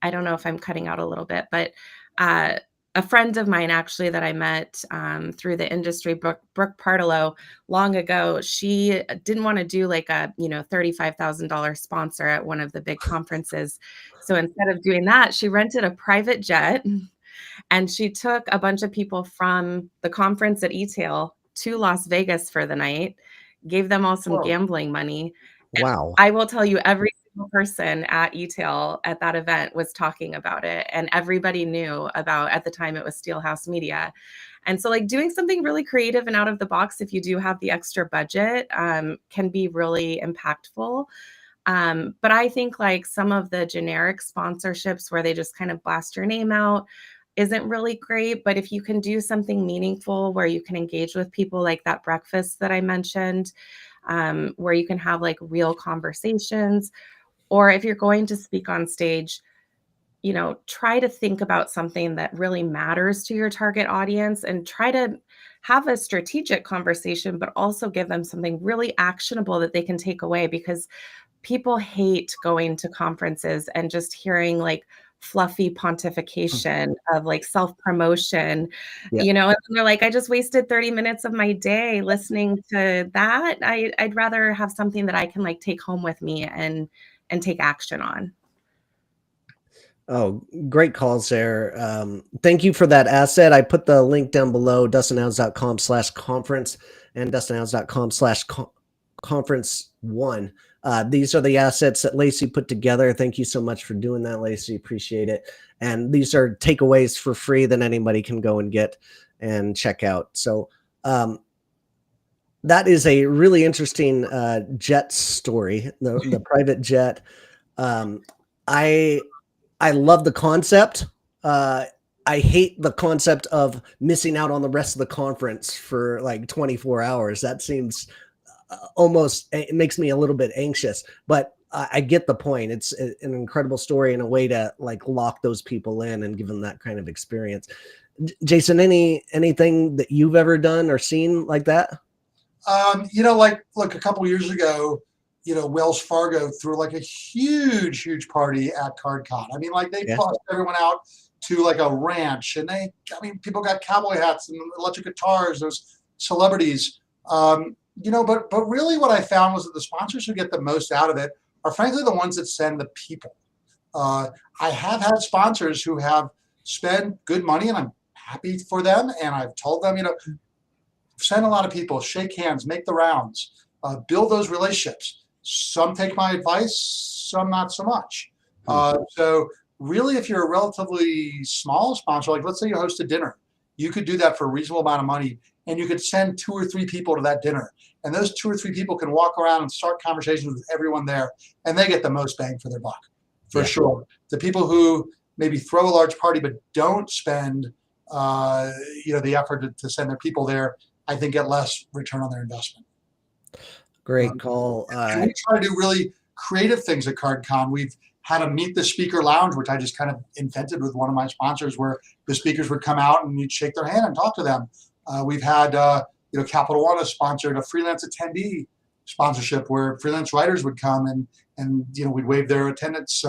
I don't know if I'm cutting out a little bit, but uh, a friend of mine actually that I met through the industry, Brooke Partolo, long ago, she didn't want to do like a $35,000 sponsor at one of the big conferences. So instead of doing that, she rented a private jet and she took a bunch of people from the conference at e-tail to Las Vegas for the night, gave them all some Whoa. gambling money. Wow. I will tell you, every single person at e-tail at that event was talking about it, and everybody knew about, at the time it was Steelhouse Media. And so like doing something really creative and out of the box, if you do have the extra budget, can be really impactful. But I think like some of the generic sponsorships where they just kind of blast your name out isn't really great. But if you can do something meaningful where you can engage with people, like that breakfast that I mentioned, where you can have like real conversations, or if you're going to speak on stage, try to think about something that really matters to your target audience and try to have a strategic conversation, but also give them something really actionable that they can take away, because people hate going to conferences and just hearing like fluffy pontification of like self-promotion, Yeah. and they're like, I just wasted 30 minutes of my day listening to that. I'd rather have something that I can like take home with me and take action on. Oh, great calls there. Thank you for that asset. I put the link down below, dustinhouse.com/conference and dustinhouse.com/conference1. These are the assets that Lacey put together. Thank you so much for doing that, Lacey. Appreciate it. And these are takeaways for free that anybody can go and get and check out. So that is a really interesting jet story, the private jet. I love the concept. I hate the concept of missing out on the rest of the conference for like 24 hours. That seems it makes me a little bit anxious, but I get the point. It's an incredible story and a way to like lock those people in and give them that kind of experience. Jason, anything that you've ever done or seen like that? Look, a couple years ago, Wells Fargo threw like a huge party at CardCon. I mean, like they bussed everyone out to like a ranch, and people got cowboy hats and electric guitars. Those celebrities, but really, what I found was that the sponsors who get the most out of it are frankly the ones that send the people. I have had sponsors who have spent good money, and I'm happy for them. And I've told them, send a lot of people, shake hands, make the rounds, build those relationships. Some take my advice, some not so much. So really, if you're a relatively small sponsor, like let's say you host a dinner, you could do that for a reasonable amount of money, and you could send 2 or 3 people to that dinner. And those 2 or 3 people can walk around and start conversations with everyone there, and they get the most bang for their buck, for sure. The people who maybe throw a large party but don't spend the effort to send their people there, I think get less return on their investment. Great call. And we try to do really creative things at CardCon. We've had a Meet the Speaker Lounge, which I just kind of invented with one of my sponsors, where the speakers would come out and you'd shake their hand and talk to them. We've had, Capital One has sponsored a freelance attendee sponsorship where freelance writers would come and we'd waive their attendance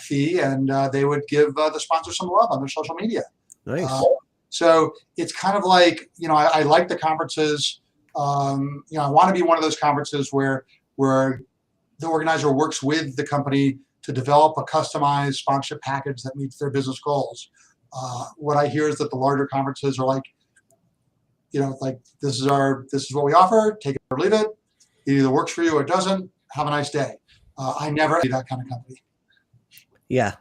fee, and they would give the sponsor some love on their social media. Nice. So it's kind of like, I like the conferences. I want to be one of those conferences where the organizer works with the company to develop a customized sponsorship package that meets their business goals. What I hear is that the larger conferences are like, this is what we offer, take it or leave it. It either works for you or it doesn't. Have a nice day. I never do that kind of company. Yeah.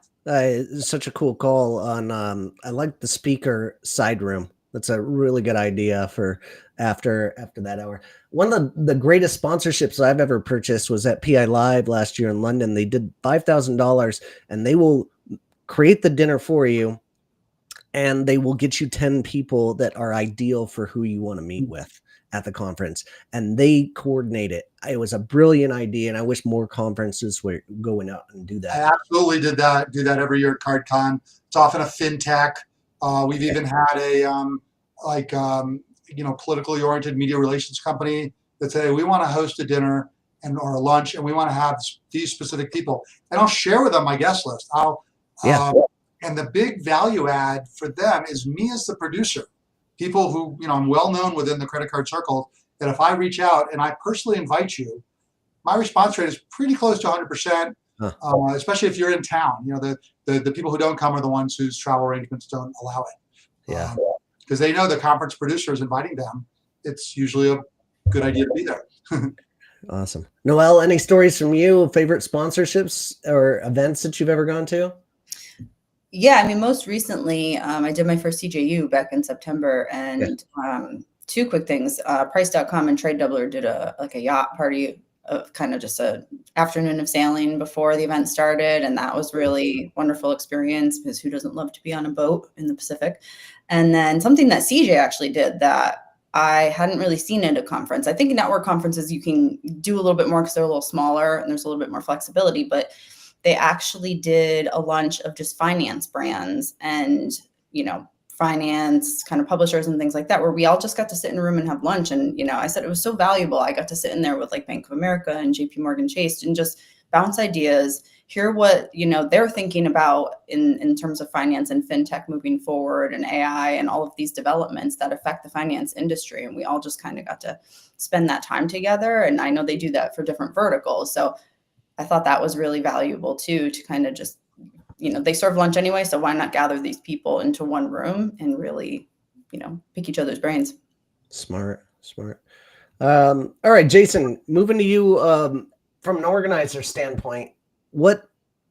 Such a cool call on I like the speaker side room. That's a really good idea for after that hour. One of the greatest sponsorships I've ever purchased was at PI Live last year in London. They did $5,000 and they will create the dinner for you, and they will get you 10 people that are ideal for who you want to meet with at the conference, and they coordinate it. It was a brilliant idea, and I wish more conferences were going out and do that. I absolutely do that every year at CardCon. It's often a fintech. We've even had a politically oriented media relations company that say we want to host a dinner or a lunch, and we want to have these specific people, and I'll share with them my guest list. And the big value add for them is me as the producer. People who, I'm well known within the credit card circle, that if I reach out and I personally invite you, my response rate is pretty close to 100%, especially if you're in town. The people who don't come are the ones whose travel arrangements don't allow it. Yeah. Because they know the conference producer is inviting them. It's usually a good idea to be there. Awesome. Noelle, any stories from you, favorite sponsorships or events that you've ever gone to? Yeah, I mean, most recently, I did my first CJU back in September, and two quick things. Price.com and Trade Doubler did a yacht party of kind of just a afternoon of sailing before the event started, and that was really wonderful experience because who doesn't love to be on a boat in the Pacific? And then something that CJ actually did that I hadn't really seen at a conference. I think network conferences you can do a little bit more because they're a little smaller and there's a little bit more flexibility, but they actually did a lunch of just finance brands and, finance kind of publishers and things like that, where we all just got to sit in a room and have lunch. And, I said it was so valuable. I got to sit in there with like Bank of America and JP Morgan Chase and just bounce ideas, hear what, they're thinking about in terms of finance and fintech moving forward and AI and all of these developments that affect the finance industry. And we all just kind of got to spend that time together. And I know they do that for different verticals. So I thought that was really valuable too, to kind of just, they serve lunch anyway, so why not gather these people into one room and really, pick each other's brains. Smart. All right, Jason, moving to you, from an organizer standpoint, what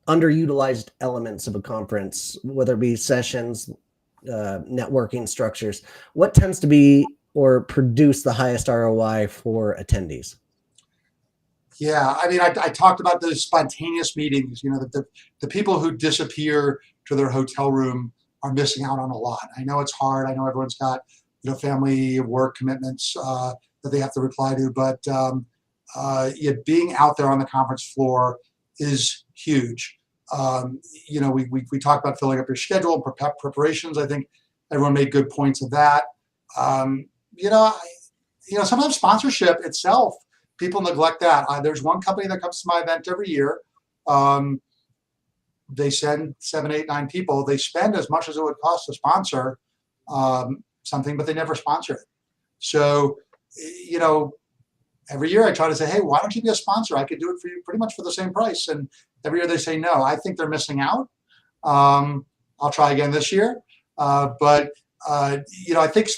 underutilized elements of a conference, whether it be sessions, networking structures, what tends to be or produce the highest ROI for attendees? Yeah, I mean, I talked about those spontaneous meetings. The people who disappear to their hotel room are missing out on a lot. I know it's hard. I know everyone's got family, work commitments that they have to reply to, but being out there on the conference floor is huge. We talked about filling up your schedule, preparations. I think everyone made good points of that. Sometimes sponsorship itself, people neglect that. There's one company that comes to my event every year. They send 7, 8, 9 people. They spend as much as it would cost to sponsor something, but they never sponsor it. So, every year I try to say, hey, why don't you be a sponsor? I could do it for you pretty much for the same price. And every year they say no. I think they're missing out. I'll try again this year. But I think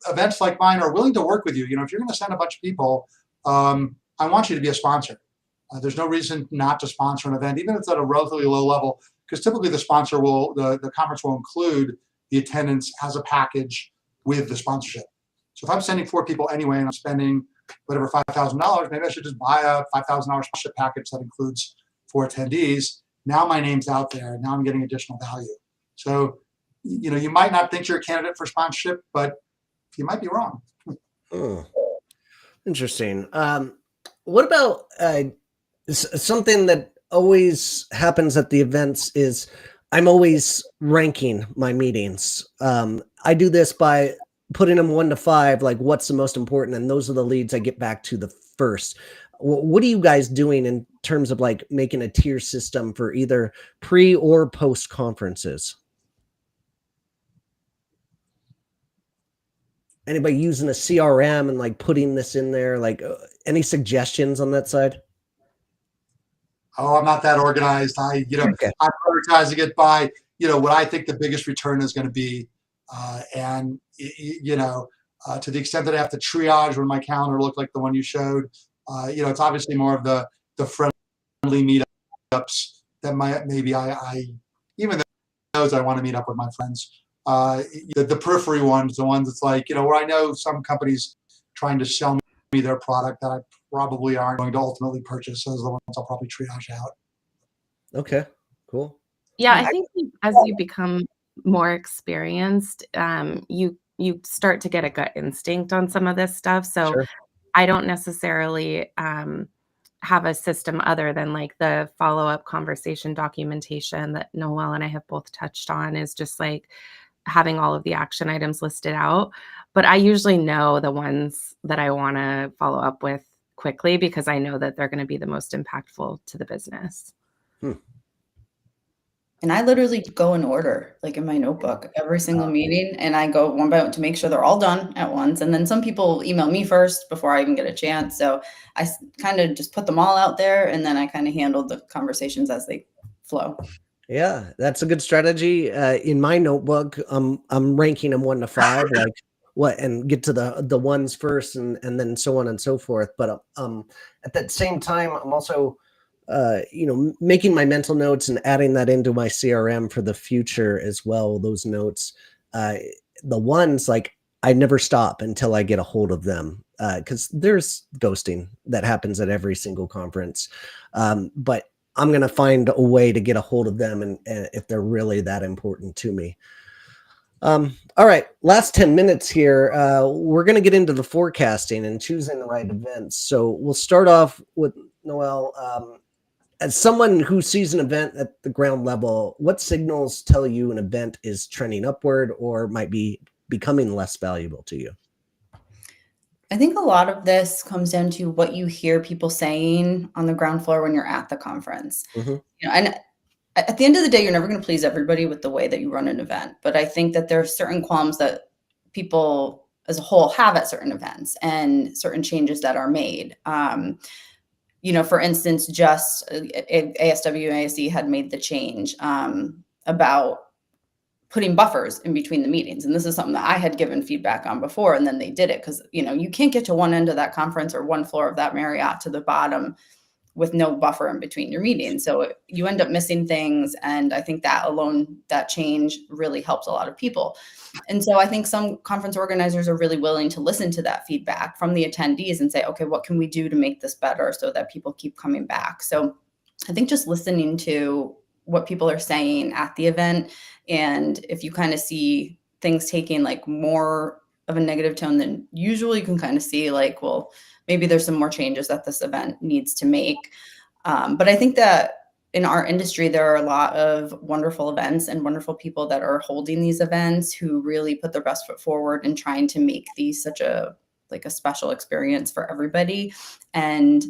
events like mine are willing to work with you. If you're going to send a bunch of people, I want you to be a sponsor. There's no reason not to sponsor an event, even if it's at a relatively low level, because typically the conference will include the attendance as a package with the sponsorship. So if I'm sending 4 people anyway and I'm spending whatever $5,000, maybe I should just buy a $5,000 sponsorship package that includes 4 attendees. Now my name's out there. Now I'm getting additional value. So, you might not think you're a candidate for sponsorship, but you might be wrong. Interesting. What about something that always happens at the events is I'm always ranking my meetings. I do this by putting them 1 to 5, like what's the most important, and those are the leads I get back to the first. What are you guys doing in terms of like making a tier system for either pre or post conferences? Anybody using a CRM and like putting this in there? Like any suggestions on that side? Oh, I'm not that organized. I'm prioritizing it by, what I think the biggest return is going to be. To the extent that I have to triage when my calendar looked like the one you showed, it's obviously more of the friendly meetups that maybe I even those I want to meet up with my friends the periphery ones, the ones that's like, where I know some companies trying to sell me their product that I probably aren't going to ultimately purchase. Those are the ones I'll probably triage out. Okay, cool. Yeah, I think as you become more experienced, you start to get a gut instinct on some of this stuff. So Sure. I don't necessarily have a system other than like the follow-up conversation documentation that Noelle and I have both touched on, is just like having all of the action items listed out. But I usually know the ones that I want to follow up with quickly because I know that they're going to be the most impactful to the business. And I literally go in order, like in my notebook, every single meeting, and I go one by one to make sure they're all done at once. And then some people email me first before I even get a chance. So I kind of just put them all out there, and then I kind of handle the conversations as they flow. Yeah, that's a good strategy. In my notebook, I'm ranking them 1 to 5, like what, and get to the ones first, and then so on and so forth. But at that same time, I'm also making my mental notes and adding that into my CRM for the future as well. Those notes, the ones like I never stop until I get a hold of them, because there's ghosting that happens at every single conference, but I'm going to find a way to get a hold of them and if they're really that important to me. All right, last 10 minutes here. We're going to get into the forecasting and choosing the right events. So we'll start off with Noelle. As someone who sees an event at the ground level, what signals tell you an event is trending upward or might be becoming less valuable to you? I think a lot of this comes down to what you hear people saying on the ground floor when you're at the conference. Mm-hmm. And at the end of the day, you're never going to please everybody with the way that you run an event. But I think that there are certain qualms that people as a whole have at certain events and certain changes that are made. For instance, just ASW and ASE had made the change about putting buffers in between the meetings. And this is something that I had given feedback on before, and then they did it because, you can't get to one end of that conference or one floor of that Marriott to the bottom with no buffer in between your meetings. So you end up missing things. And I think that alone, that change really helps a lot of people. And so I think some conference organizers are really willing to listen to that feedback from the attendees and say, okay, what can we do to make this better so that people keep coming back? So I think just listening to what people are saying at the event, and if you kind of see things taking like more of a negative tone than usual, you can kind of see like, well, maybe there's some more changes that this event needs to make. But I think that in our industry, there are a lot of wonderful events and wonderful people that are holding these events who really put their best foot forward in trying to make these such a special experience for everybody. And,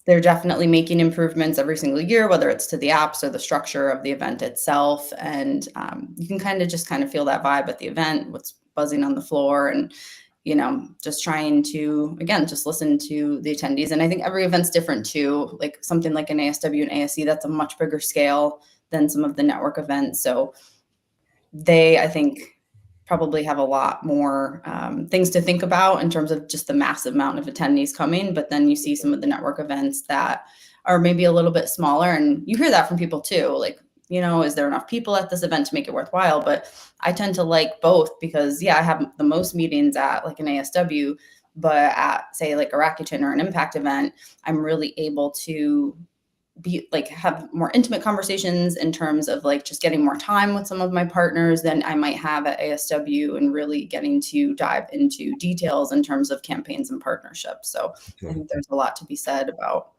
they're definitely making improvements every single year, whether it's to the apps or the structure of the event itself. And you can kind of feel that vibe at the event, what's buzzing on the floor, and, just trying to, again, just listen to the attendees. And I think every event's different too, like something like an ASW and ASE, that's a much bigger scale than some of the network events. So they, I think, probably have a lot more things to think about in terms of just the massive amount of attendees coming. But then you see some of the network events that are maybe a little bit smaller, and you hear that from people too. Like, is there enough people at this event to make it worthwhile? But I tend to like both because, I have the most meetings at like an ASW, but at say like a Rakuten or an Impact event, I'm really able to be like have more intimate conversations in terms of like just getting more time with some of my partners than I might have at ASW, and really getting to dive into details in terms of campaigns and partnerships. So I think there's a lot to be said about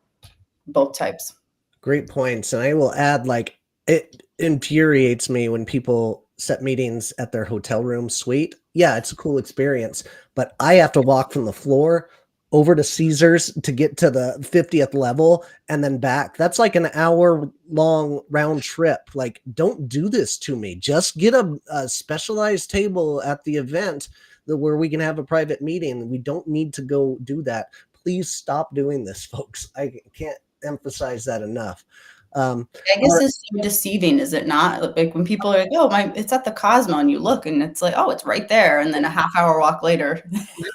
both types. Great points. And I will add, like, it infuriates me when people set meetings at their hotel room suite. Yeah, it's a cool experience, but I have to walk from the floor over to Caesars to get to the 50th level and then back. That's like an hour-long round trip. Like, don't do this to me. Just get a specialized table at the event where we can have a private meeting. We don't need to go do that. Please stop doing this, folks. I can't emphasize that enough. I guess it's so deceiving, is it not? Like when people are like, "Oh, it's at the Cosmo," and you look, and it's like, "Oh, it's right there," and then a half-hour walk later,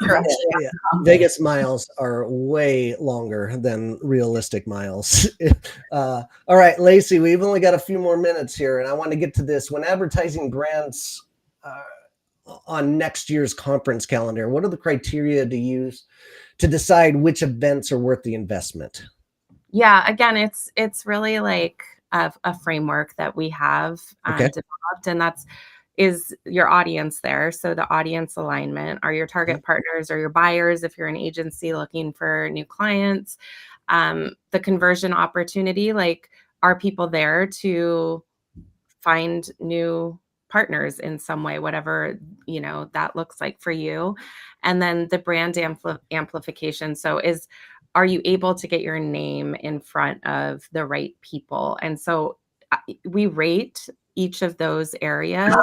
you're actually at the conference. Vegas miles are way longer than realistic miles. All right, Lacey, we've only got a few more minutes here, and I want to get to this. When advertising brands on next year's conference calendar, what are the criteria to use to decide which events are worth the investment? Yeah, again, it's really like a framework that we have developed, and is your audience there. So the audience alignment, are your target partners or your buyers, if you're an agency looking for new clients, the conversion opportunity, like are people there to find new partners in some way, whatever, that looks like for you. And then the brand amplification. So are you able to get your name in front of the right people? And so we rate each of those areas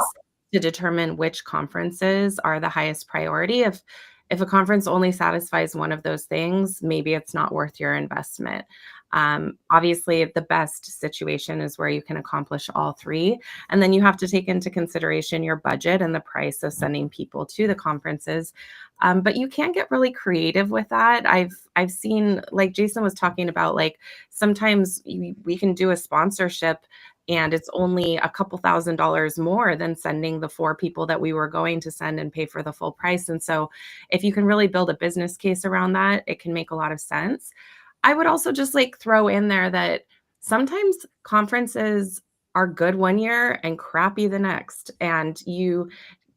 to determine which conferences are the highest priority. If a conference only satisfies one of those things, maybe it's not worth your investment. Obviously, the best situation is where you can accomplish all three. And then you have to take into consideration your budget and the price of sending people to the conferences. But you can get really creative with that. I've seen, like Jason was talking about, like sometimes we can do a sponsorship and it's only a couple $1,000s more than sending the 4 people that we were going to send and pay for the full price. And so if you can really build a business case around that, it can make a lot of sense. I would also just like throw in there that sometimes conferences are good one year and crappy the next, and you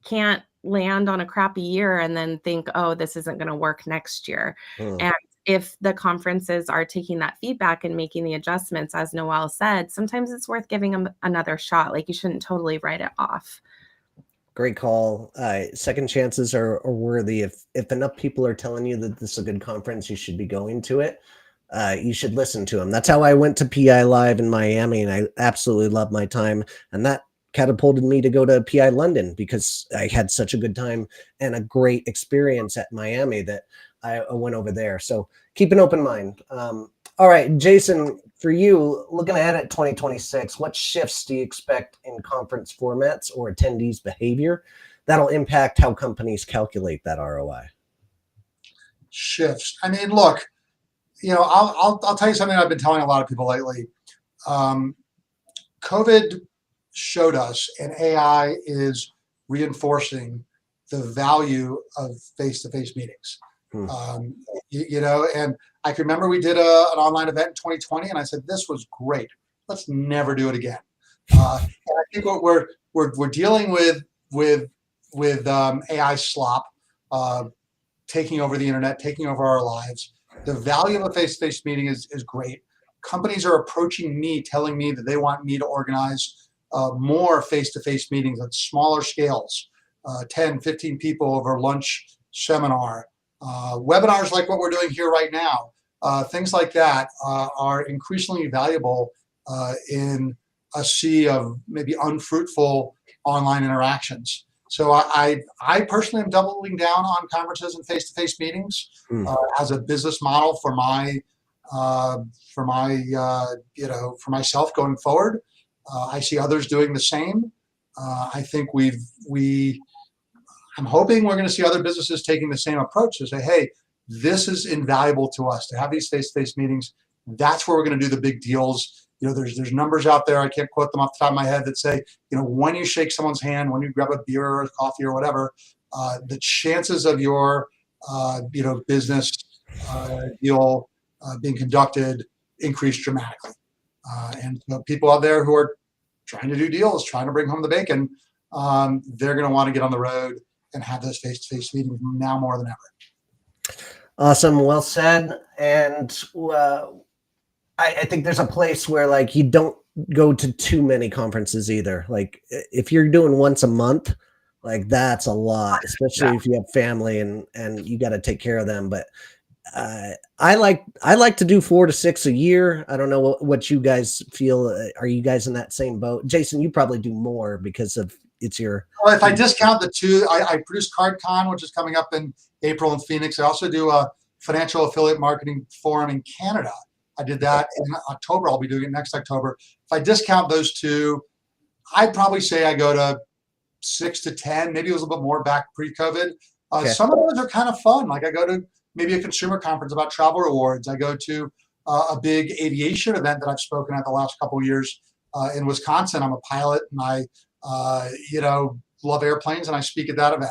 can't land on a crappy year and then think, oh, this isn't going to work next year. And if the conferences are taking that feedback and making the adjustments, as Noelle said, sometimes it's worth giving them another shot. Like you shouldn't totally write it off. Great call. Second chances are worthy. If enough people are telling you that this is a good conference, you should be going to it. You should listen to them. That's how I went to PI Live in Miami, and I absolutely loved my time. And that catapulted me to go to PI London because I had such a good time and a great experience at Miami that I went over there. So keep an open mind. All right, Jason, for you, looking ahead at 2026, what shifts do you expect in conference formats or attendees' behavior that'll impact how companies calculate that ROI? Shifts. I mean, look, I'll tell you something I've been telling a lot of people lately. COVID showed us, and AI is reinforcing the value of face-to-face meetings. And I can remember we did an online event in 2020, and I said, this was great. Let's never do it again. And I think what we're dealing with AI slop, taking over the internet, taking over our lives. The value of a face-to-face meeting is great. Companies are approaching me, telling me that they want me to organize more face-to-face meetings at smaller scales, 10, 15 people over lunch seminar, webinars like what we're doing here right now. Things like that are increasingly valuable in a sea of maybe unfruitful online interactions. So I personally am doubling down on conferences and face-to-face meetings as a business model for myself going forward. I see others doing the same. I think I'm hoping we're going to see other businesses taking the same approach to say, hey, this is invaluable to us to have these face-to-face meetings. That's where we're going to do the big deals. There's numbers out there, I can't quote them off the top of my head, that say, when you shake someone's hand, when you grab a beer or a coffee or whatever, the chances of your, business deal being conducted increase dramatically. And people out there who are trying to do deals, trying to bring home the bacon, they're going to want to get on the road and have those face-to-face meetings now more than ever. Awesome. Well said. And I think there's a place where like you don't go to too many conferences either. Like if you're doing once a month, like that's a lot, especially if you have family and you got to take care of them. But I like to do 4 to 6 a year. I don't know what you guys feel. Are you guys in that same boat? Jason, you probably do more because of it's your. Well, if I discount the two, I produce CardCon, which is coming up in April in Phoenix. I also do a financial affiliate marketing forum in Canada I did that in October. I'll be doing it next October. If I discount those two, I'd probably say I go to 6 to 10, maybe it was a little bit more back pre-COVID. Okay. Some of those are kind of fun. Like I go to maybe a consumer conference about travel rewards. I go to a big aviation event that I've spoken at the last couple of years in Wisconsin. I'm a pilot and I, love airplanes and I speak at that event.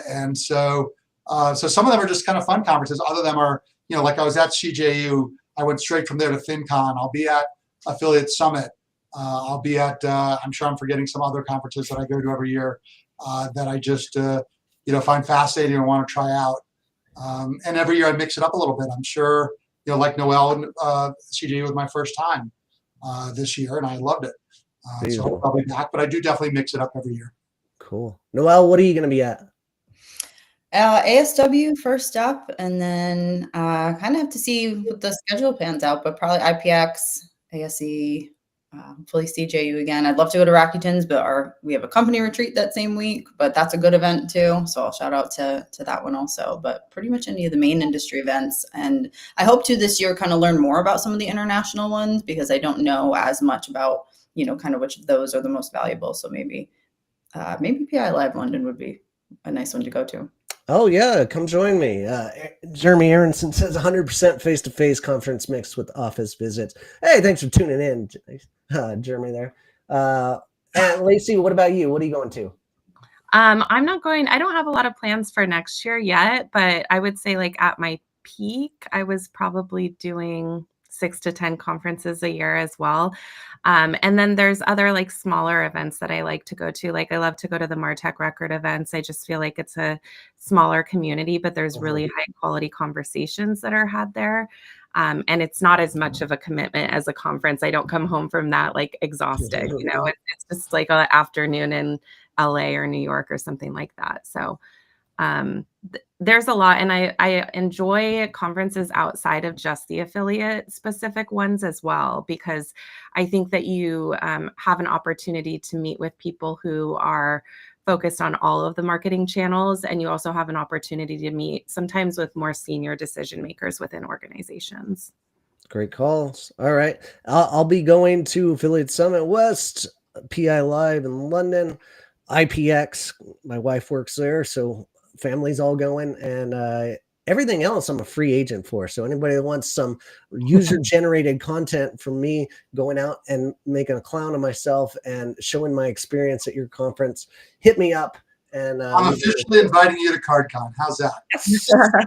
And so some of them are just kind of fun conferences. Other of them are, like I was at CJU. I went straight from there to FinCon. I'll be at Affiliate Summit. I'll be at, I'm sure I'm forgetting some other conferences that I go to every year that I just, find fascinating and want to try out. And every year I mix it up a little bit. I'm sure, like Noel, CJU was my first time this year and I loved it. So I'll probably be back, but I do definitely mix it up every year. Cool. Noel, what are you going to be at? ASW first up, and then kind of have to see what the schedule pans out, but probably IPX, ASE, hopefully CJU again. I'd love to go to Rakutens, but we have a company retreat that same week, but that's a good event too. So I'll shout out to that one also, but pretty much any of the main industry events. And I hope to this year kind of learn more about some of the international ones because I don't know as much about, kind of which of those are the most valuable. So maybe PI Live London would be a nice one to go to. Oh yeah, come join me. Jeremy Aronson says 100% face-to-face conference mixed with office visits. Hey, thanks for tuning in, Jeremy there. And Lacey, what about you? What are you going to? I'm not going. I don't have a lot of plans for next year yet, but I would say like at my peak, I was probably doing 6 to 10 conferences a year as well. And then there's other like smaller events that I like to go to. Like I love to go to the MarTech record events. I just feel like it's a smaller community, but there's really high quality conversations that are had there. And it's not as much of a commitment as a conference. I don't come home from that like exhausted, it's just like an afternoon in LA or New York or something like that. So there's a lot, and I enjoy conferences outside of just the affiliate specific ones as well, because I think that you have an opportunity to meet with people who are focused on all of the marketing channels, and you also have an opportunity to meet sometimes with more senior decision makers within organizations. Great calls. All right, I'll be going to Affiliate Summit West, PI Live in London, IPX. My wife works there, so family's all going, and everything else I'm a free agent for. So anybody that wants some user generated content from me going out and making a clown of myself and showing my experience at your conference, hit me up. And I'm officially inviting you to CardCon. How's that?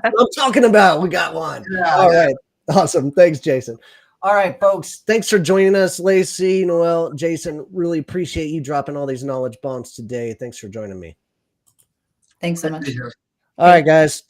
I'm talking about. We got one. Yeah, all right. Awesome. Thanks, Jason. All right, folks. Thanks for joining us, Lacey, Noel, Jason. Really appreciate you dropping all these knowledge bombs today. Thanks for joining me. Thanks so much. All right, guys.